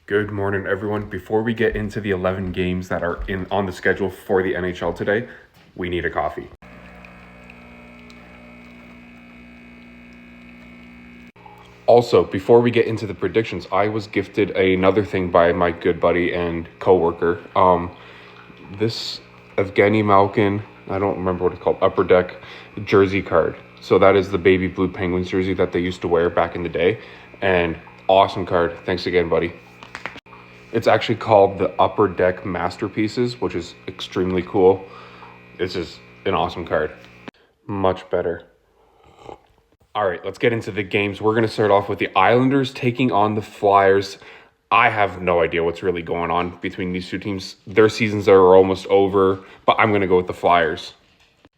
Good morning, everyone. Before we get into the 11 games that are on the schedule for the NHL today, we need a coffee. Also, before we get into the predictions, I was gifted another thing by my good buddy and coworker. This Evgeny Malkin, I don't remember what it's called, Upper Deck jersey card. So that is the baby blue Penguins jersey that they used to wear back in the day. And awesome card. Thanks again, buddy. It's actually called the Upper Deck Masterpieces, which is extremely cool. This is an awesome card. Much better. All right, let's get into the games. We're going to start off with the Islanders taking on the Flyers. I have no idea what's really going on between these two teams. Their seasons are almost over, but I'm going to go with the Flyers.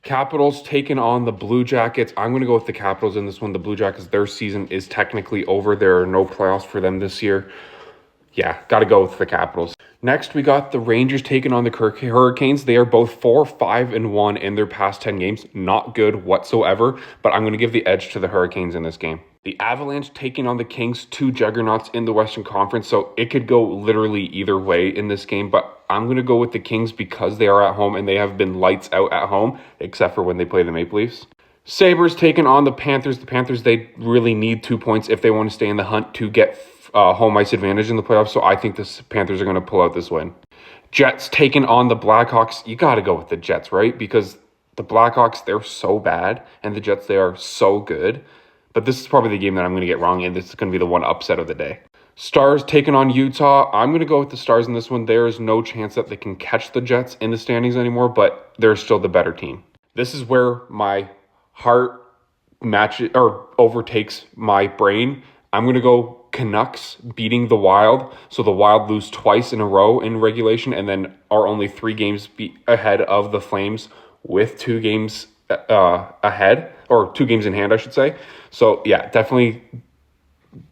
Capitals taking on the Blue Jackets. I'm going to go with the Capitals in this one. The Blue Jackets, their season is technically over. There are no playoffs for them this year. Yeah, got to go with the Capitals. Next, we got the Rangers taking on the Hurricanes. They are both 4-5-1 in their past 10 games. Not good whatsoever, but I'm going to give the edge to the Hurricanes in this game. The Avalanche taking on the Kings, two juggernauts in the Western Conference, so it could go literally either way in this game, but I'm going to go with the Kings because they are at home and they have been lights out at home, except for when they play the Maple Leafs. Sabres taking on the Panthers. The Panthers, they really need 2 points if they want to stay in the hunt to get home ice advantage in the playoffs, so I think the Panthers are going to pull out this win. Jets taking on the Blackhawks. You got to go with the Jets, right? Because the Blackhawks, they're so bad, and the Jets, they are so good. But this is probably the game that I'm going to get wrong, and this is going to be the one upset of the day. Stars taking on Utah. I'm going to go with the Stars in this one. There is no chance that they can catch the Jets in the standings anymore, but they're still the better team. This is where my heart matches or overtakes my brain. I'm going to go Canucks beating the Wild. So the Wild lose twice in a row in regulation and then are only 3 games ahead of the Flames with 2 games ahead, or 2 games in hand, I should say. So yeah, definitely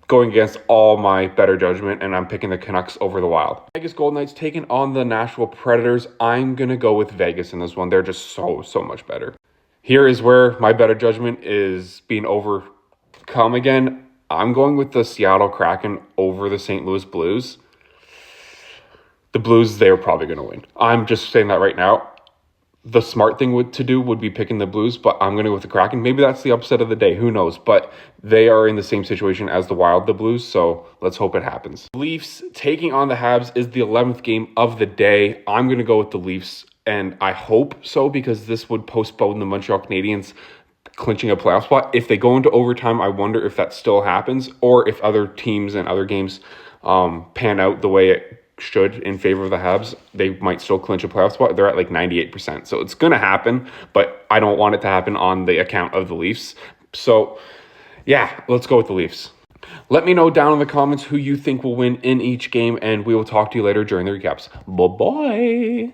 going against all my better judgment, and I'm picking the Canucks over the Wild. Vegas Golden Knights taking on the Nashville Predators. I'm going to go with Vegas in this one. They're just so much better. Here is where my better judgment is being overcome again. I'm going with the Seattle Kraken over the St. Louis Blues. The Blues, they're probably going to win. I'm just saying that right now. The smart thing to do would be picking the Blues, but I'm going to go with the Kraken. Maybe that's the upset of the day. Who knows? But they are in the same situation as the Wild, the Blues, so let's hope it happens. Leafs taking on the Habs is the 11th game of the day. I'm going to go with the Leafs, and I hope so because this would postpone the Montreal Canadiens clinching a playoff spot. If they go into overtime, I wonder if that still happens or if other teams and other games pan out the way it should in favor of the Habs. They might still clinch a playoff spot. They're at like 98%. So it's going to happen, but I don't want it to happen on the account of the Leafs. So yeah, let's go with the Leafs. Let me know down in the comments who you think will win in each game, and we will talk to you later during the recaps. Bye-bye.